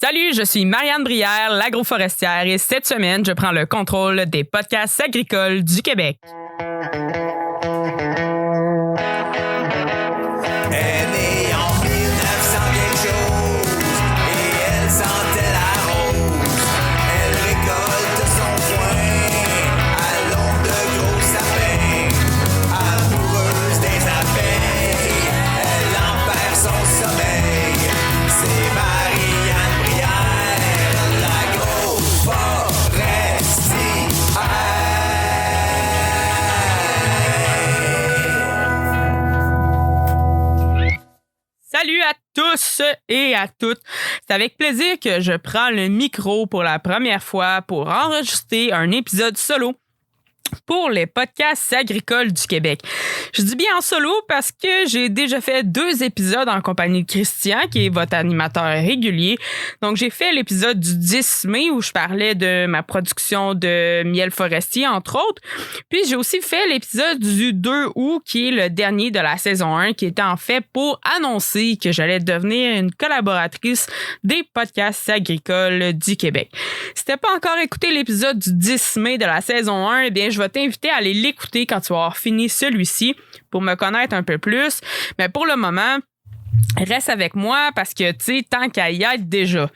Salut, je suis Marianne Brière, l'agroforestière, et cette semaine, je prends le contrôle des podcasts agricoles du Québec. Elle est en 1900 quelque chose et elle sentait la rose. Elle récolte son foin à l'ombre de gros sapins. Amoureuse des abeilles, elle en perd son sommeil. C'est Marianne Brière, l'agroforestière. Salut à tous et à toutes. C'est avec plaisir que je prends le micro pour la première fois pour enregistrer un épisode solo pour les podcasts agricoles du Québec. Je dis bien en solo parce que j'ai déjà fait 2 épisodes en compagnie de Christian, qui est votre animateur régulier. Donc, j'ai fait l'épisode du 10 mai où je parlais de ma production de miel forestier, entre autres. Puis, j'ai aussi fait l'épisode du 2 août, qui est le dernier de la saison 1, qui était en fait pour annoncer que j'allais devenir une collaboratrice des podcasts agricoles du Québec. Si t'as pas encore écouté l'épisode du 10 mai de la saison 1, eh bien, je vais t'inviter à aller l'écouter quand tu vas avoir fini celui-ci pour me connaître un peu plus. Mais pour le moment, reste avec moi parce que, tu sais, tant qu'à y être déjà.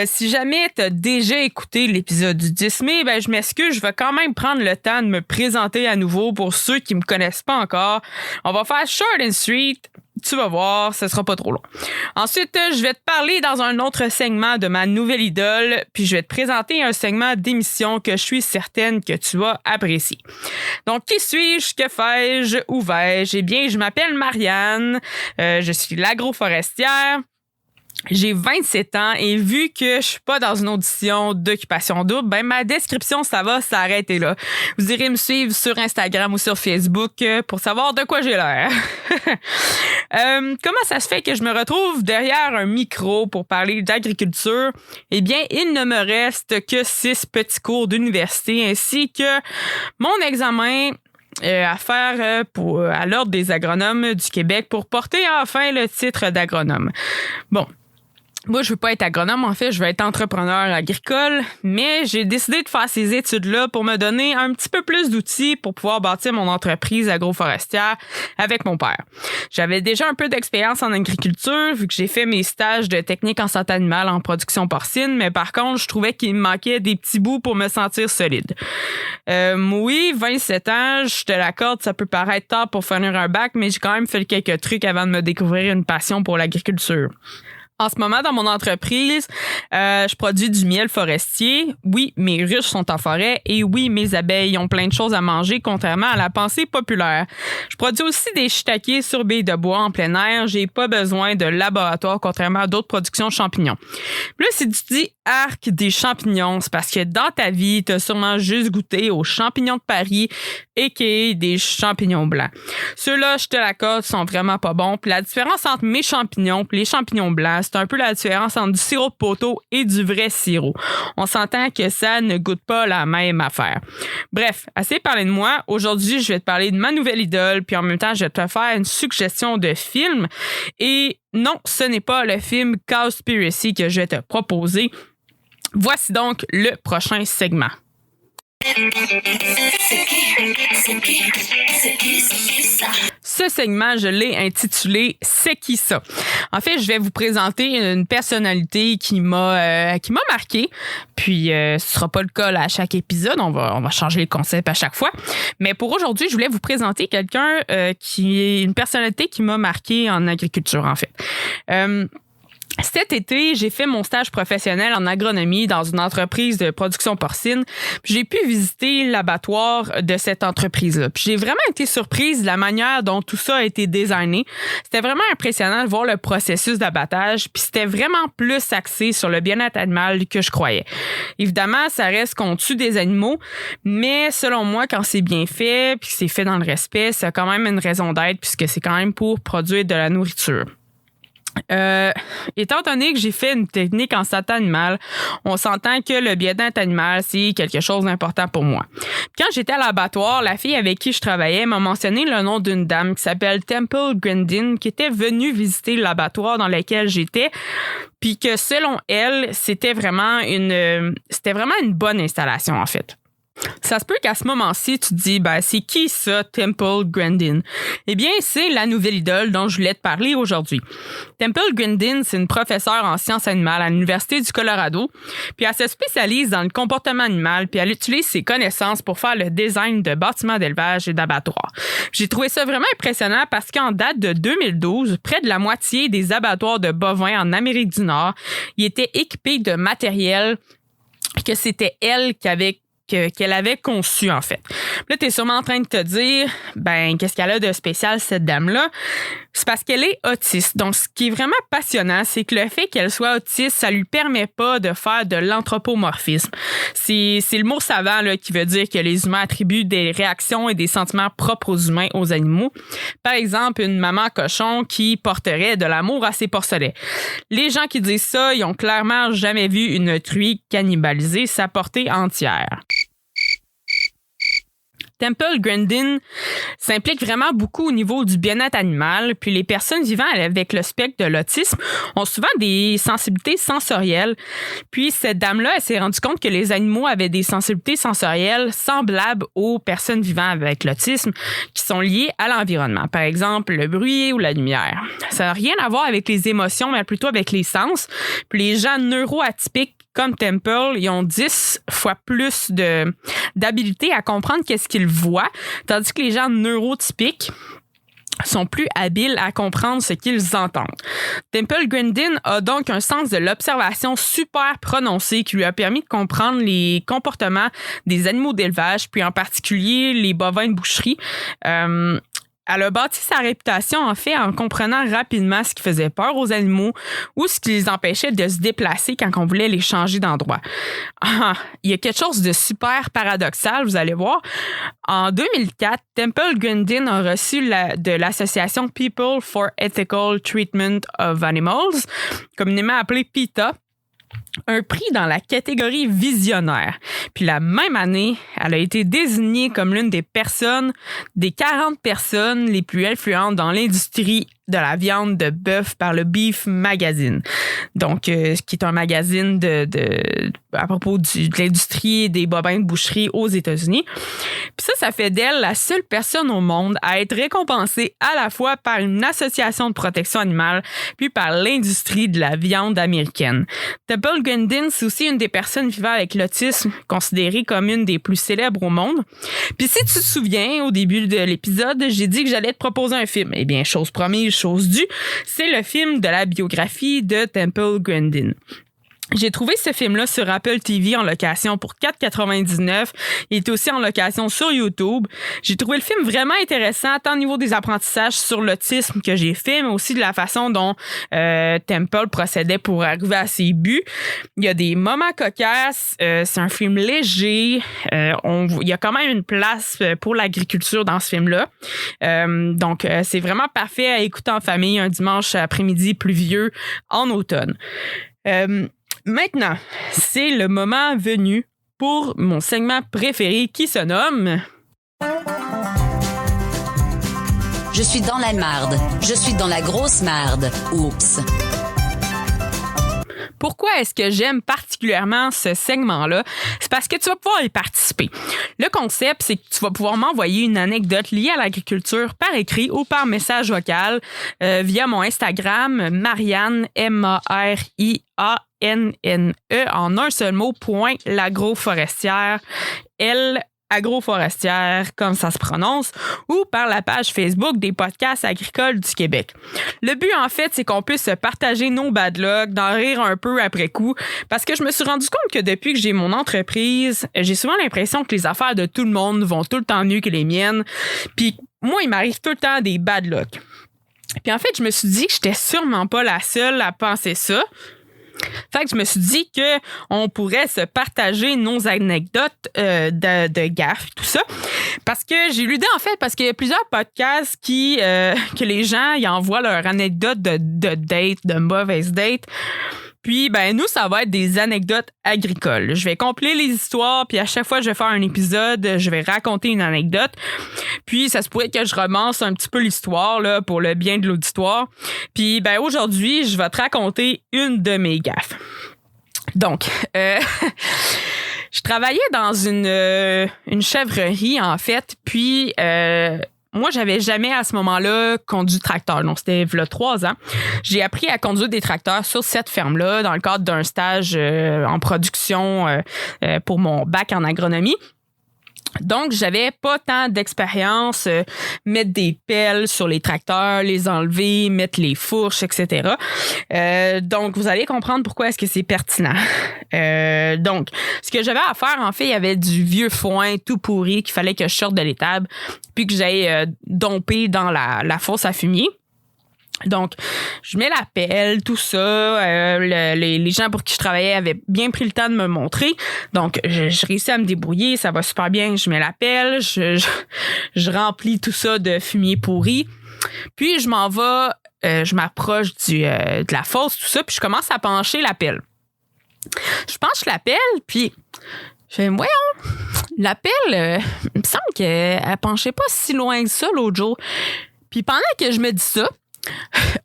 Si jamais tu as déjà écouté l'épisode du 10 mai, ben je m'excuse, je vais quand même prendre le temps de me présenter à nouveau pour ceux qui me connaissent pas encore. On va faire short and sweet. Tu vas voir, ce sera pas trop long. Ensuite, je vais te parler dans un autre segment de ma nouvelle idole, puis je vais te présenter un segment d'émission que je suis certaine que tu vas apprécier. Donc, qui suis-je? Que fais-je? Où vais-je? Eh bien, je m'appelle Marianne, je suis l'agroforestière. J'ai 27 ans et vu que je suis pas dans une audition d'occupation double, ben ma description, ça va s'arrêter là. Vous irez me suivre sur Instagram ou sur Facebook pour savoir de quoi j'ai l'air. Comment ça se fait que je me retrouve derrière un micro pour parler d'agriculture? Eh bien, il ne me reste que 6 petits cours d'université ainsi que mon examen à faire à l'Ordre des agronomes du Québec pour porter enfin le titre d'agronome. Bon. Moi, je veux pas être agronome, en fait, je veux être entrepreneur agricole, mais j'ai décidé de faire ces études-là pour me donner un petit peu plus d'outils pour pouvoir bâtir mon entreprise agroforestière avec mon père. J'avais déjà un peu d'expérience en agriculture, vu que j'ai fait mes stages de technique en santé animale en production porcine, mais par contre, je trouvais qu'il me manquait des petits bouts pour me sentir solide. Oui, 27 ans, je te l'accorde, ça peut paraître tard pour finir un bac, mais j'ai quand même fait quelques trucs avant de me découvrir une passion pour l'agriculture. En ce moment, dans mon entreprise, je produis du miel forestier. Oui, mes ruches sont en forêt et oui, mes abeilles ont plein de choses à manger, contrairement à la pensée populaire. Je produis aussi des shiitakes sur billes de bois en plein air. J'ai pas besoin de laboratoire, contrairement à d'autres productions de champignons. Puis là, si tu dis arc des champignons, c'est parce que dans ta vie, tu as sûrement juste goûté aux champignons de Paris et des champignons blancs. Ceux-là, je te l'accorde, sont vraiment pas bons. Puis la différence entre mes champignons et les champignons blancs, c'est un peu la différence entre du sirop de poteau et du vrai sirop. On s'entend que ça ne goûte pas la même affaire. Bref, assez parlé de moi. Aujourd'hui, je vais te parler de ma nouvelle idole, puis en même temps, je vais te faire une suggestion de film. Et non, ce n'est pas le film Cowspiracy que je vais te proposer. Voici donc le prochain segment. Ce segment, je l'ai intitulé « C'est qui ça? » En fait, je vais vous présenter une personnalité qui m'a marqué. Puis, ce sera pas le cas là, à chaque épisode. On va changer le concept à chaque fois. Mais pour aujourd'hui, je voulais vous présenter quelqu'un qui est une personnalité qui m'a marqué en agriculture, en fait. Cet été, j'ai fait mon stage professionnel en agronomie dans une entreprise de production porcine. Puis j'ai pu visiter l'abattoir de cette entreprise-là. Puis j'ai vraiment été surprise de la manière dont tout ça a été designé. C'était vraiment impressionnant de voir le processus d'abattage. Puis c'était vraiment plus axé sur le bien-être animal que je croyais. Évidemment, ça reste qu'on tue des animaux, mais selon moi, quand c'est bien fait puis que c'est fait dans le respect, ça a quand même une raison d'être puisque c'est quand même pour produire de la nourriture. Étant donné que j'ai fait une technique en santé animale, on s'entend que le bien-être animal, c'est quelque chose d'important pour moi. Quand j'étais à l'abattoir, la fille avec qui je travaillais m'a mentionné le nom d'une dame qui s'appelle Temple Grandin, qui était venue visiter l'abattoir dans lequel j'étais, puis que selon elle, c'était vraiment une bonne installation en fait. Ça se peut qu'à ce moment-ci, tu te dis, c'est qui ça, Temple Grandin? Eh bien, c'est la nouvelle idole dont je voulais te parler aujourd'hui. Temple Grandin, c'est une professeure en sciences animales à l'Université du Colorado, puis elle se spécialise dans le comportement animal, puis elle utilise ses connaissances pour faire le design de bâtiments d'élevage et d'abattoirs. J'ai trouvé ça vraiment impressionnant parce qu'en date de 2012, près de la moitié des abattoirs de bovins en Amérique du Nord, ils étaient équipés de matériel que c'était elle qu'elle avait conçu, en fait. Là, t'es sûrement en train de te dire, qu'est-ce qu'elle a de spécial, cette dame-là? C'est parce qu'elle est autiste. Donc, ce qui est vraiment passionnant, c'est que le fait qu'elle soit autiste, ça lui permet pas de faire de l'anthropomorphisme. C'est le mot savant, là, qui veut dire que les humains attribuent des réactions et des sentiments propres aux humains, aux animaux. Par exemple, une maman cochon qui porterait de l'amour à ses porcelets. Les gens qui disent ça, ils ont clairement jamais vu une truie cannibaliser sa portée entière. Temple Grandin s'implique vraiment beaucoup au niveau du bien-être animal, puis les personnes vivant avec le spectre de l'autisme ont souvent des sensibilités sensorielles. Puis cette dame-là, elle s'est rendue compte que les animaux avaient des sensibilités sensorielles semblables aux personnes vivant avec l'autisme qui sont liées à l'environnement. Par exemple, le bruit ou la lumière. Ça n'a rien à voir avec les émotions, mais plutôt avec les sens. Puis les gens neuroatypiques comme Temple, ils ont 10 fois plus d'habilité à comprendre qu'est-ce qu'ils voient, tandis que les gens neurotypiques sont plus habiles à comprendre ce qu'ils entendent. Temple Grandin a donc un sens de l'observation super prononcé qui lui a permis de comprendre les comportements des animaux d'élevage, puis en particulier les bovins de boucherie. Elle a bâti sa réputation, en fait, en comprenant rapidement ce qui faisait peur aux animaux ou ce qui les empêchait de se déplacer quand on voulait les changer d'endroit. Il y a quelque chose de super paradoxal, vous allez voir. En 2004, Temple Grandin a reçu de l'association People for Ethical Treatment of Animals, communément appelée PETA, un prix dans la catégorie visionnaire. Puis la même année, elle a été désignée comme l'une des 40 personnes les plus influentes dans l'industrie de la viande de bœuf par le Beef Magazine. Donc, qui est un magazine à propos de l'industrie des bovins de boucherie aux États-Unis. Puis ça fait d'elle la seule personne au monde à être récompensée à la fois par une association de protection animale puis par l'industrie de la viande américaine. Temple Grandin, c'est aussi une des personnes vivant avec l'autisme considérée comme une des plus célèbres au monde. Puis si tu te souviens, au début de l'épisode, j'ai dit que j'allais te proposer un film. Eh bien, chose promise, chose due, c'est le film de la biographie de Temple Grandin. J'ai trouvé ce film-là sur Apple TV en location pour $4,99. Il est aussi en location sur YouTube. J'ai trouvé le film vraiment intéressant, tant au niveau des apprentissages sur l'autisme que j'ai fait, mais aussi de la façon dont Temple procédait pour arriver à ses buts. Il y a des moments cocasses. C'est un film léger. Il y a quand même une place pour l'agriculture dans ce film-là. Donc, c'est vraiment parfait à écouter en famille un dimanche après-midi pluvieux en automne. Maintenant, c'est le moment venu pour mon segment préféré qui se nomme... Je suis dans la marde. Je suis dans la grosse marde. Oups. Pourquoi est-ce que j'aime particulièrement ce segment-là? C'est parce que tu vas pouvoir y participer. Le concept, c'est que tu vas pouvoir m'envoyer une anecdote liée à l'agriculture par écrit ou par message vocal via mon Instagram, Marianne, MARIANNE, en un seul mot, .l'agroforestière, agroforestière, comme ça se prononce, ou par la page Facebook des podcasts agricoles du Québec. Le but, en fait, c'est qu'on puisse se partager nos bad luck, d'en rire un peu après coup, parce que je me suis rendu compte que depuis que j'ai mon entreprise, j'ai souvent l'impression que les affaires de tout le monde vont tout le temps mieux que les miennes, puis moi, il m'arrive tout le temps des bad luck. Puis en fait, je me suis dit que j'étais sûrement pas la seule à penser ça. Fait que je me suis dit qu'on pourrait se partager nos anecdotes de gaffes, tout ça. Parce que j'ai eu l'idée, en fait, parce qu'il y a plusieurs podcasts que les gens ils envoient leur anecdote de date, de mauvaise date. Puis, ben nous, ça va être des anecdotes agricoles. Je vais compiler les histoires, puis à chaque fois que je vais faire un épisode, je vais raconter une anecdote. Puis, ça se pourrait que je romance un petit peu l'histoire là, pour le bien de l'auditoire. Puis, ben aujourd'hui, je vais te raconter une de mes gaffes. Donc, je travaillais dans une chèvrerie, en fait, puis... moi, j'avais jamais à ce moment-là conduit de tracteur. Donc, c'était il y a 3 ans. J'ai appris à conduire des tracteurs sur cette ferme-là dans le cadre d'un stage en production pour mon bac en agronomie. Donc, j'avais pas tant d'expérience, mettre des pelles sur les tracteurs, les enlever, mettre les fourches, etc. Donc, vous allez comprendre pourquoi est-ce que c'est pertinent. Donc, ce que j'avais à faire, en fait, il y avait du vieux foin tout pourri qu'il fallait que je sorte de l'étable puis que j'aille domper dans la fosse à fumier. Donc, je mets la pelle, tout ça. Les gens pour qui je travaillais avaient bien pris le temps de me montrer. Donc, je réussis à me débrouiller. Ça va super bien. Je mets la pelle. Je remplis tout ça de fumier pourri. Puis, je m'en vais. Je m'approche de la fosse, tout ça. Puis, je commence à pencher la pelle. Je penche la pelle, puis je fais, voyons, la pelle, il me semble qu'elle penchait pas si loin que ça l'autre jour. Puis, pendant que je me dis ça,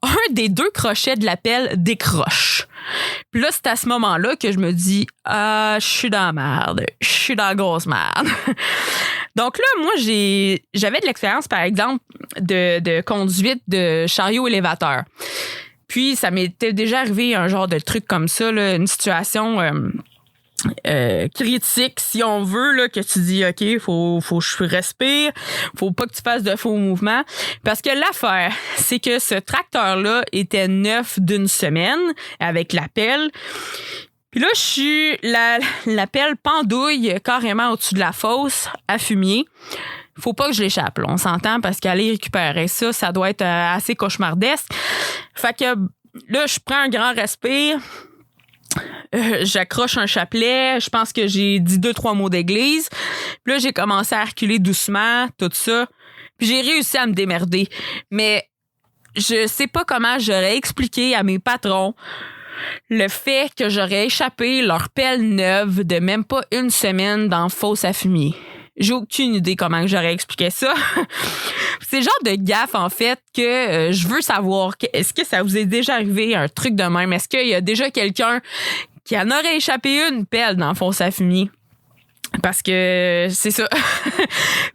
un des 2 crochets de la pelle décroche. Puis là, c'est à ce moment-là que je me dis « Ah, je suis dans la merde. Je suis dans la grosse merde. » Donc là, moi, j'avais de l'expérience, par exemple, de conduite de chariot élévateur. Puis, ça m'était déjà arrivé un genre de truc comme ça, là, une situation... critique, si on veut, là, que tu dis, OK, faut que je respire, faut pas que tu fasses de faux mouvements. Parce que l'affaire, c'est que ce tracteur-là était neuf d'une semaine avec la pelle. Puis là, la pelle pendouille carrément au-dessus de la fosse à fumier. Faut pas que je l'échappe, là, on s'entend, parce qu'aller récupérer ça, ça doit être assez cauchemardesque. Fait que là, je prends un grand respire. J'accroche un chapelet, je pense que j'ai dit 2-3 mots d'église. Puis là, j'ai commencé à reculer doucement, tout ça. Puis j'ai réussi à me démerder. Mais je sais pas comment j'aurais expliqué à mes patrons le fait que j'aurais échappé leur pelle neuve de même pas une semaine dans fosse à fumier. J'ai aucune idée comment j'aurais expliqué ça. C'est le genre de gaffe, en fait, que je veux savoir. Est-ce que ça vous est déjà arrivé, un truc de même? Est-ce qu'il y a déjà quelqu'un qui en aurait échappé une pelle dans le fosse à fumier? Parce que c'est ça.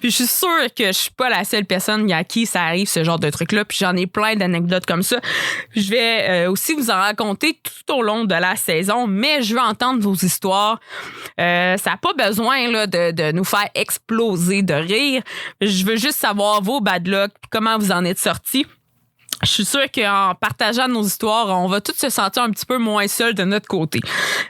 Puis je suis sûre que je suis pas la seule personne à qui ça arrive, ce genre de truc-là. Puis j'en ai plein d'anecdotes comme ça. Je vais aussi vous en raconter tout au long de la saison, mais je veux entendre vos histoires. Ça n'a pas besoin là, de nous faire exploser de rire. Je veux juste savoir vos bad luck, comment vous en êtes sortis. Je suis sûre qu'en partageant nos histoires, on va tous se sentir un petit peu moins seuls de notre côté.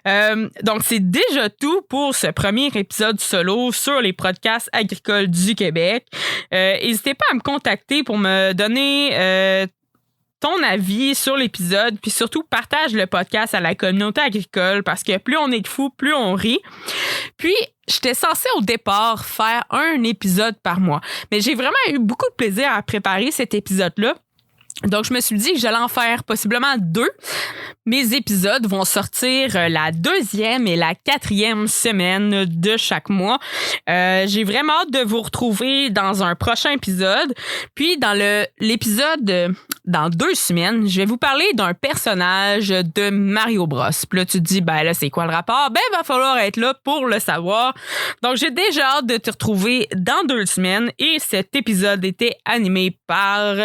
Donc, c'est déjà tout pour ce premier épisode solo sur les podcasts agricoles du Québec. N'hésitez pas à me contacter pour me donner ton avis sur l'épisode, puis surtout, partage le podcast à la communauté agricole parce que plus on est de fous, plus on rit. Puis, j'étais censée au départ faire un épisode par mois, mais j'ai vraiment eu beaucoup de plaisir à préparer cet épisode-là. Donc, je me suis dit que j'allais en faire possiblement 2. Mes épisodes vont sortir la 2e et la 4e semaine de chaque mois. J'ai vraiment hâte de vous retrouver dans un prochain épisode. Puis, dans l'épisode dans 2 semaines, je vais vous parler d'un personnage de Mario Bros. Puis là, tu te dis, ben là, c'est quoi le rapport? Ben, il va falloir être là pour le savoir. Donc, j'ai déjà hâte de te retrouver dans 2 semaines. Et cet épisode était animé par...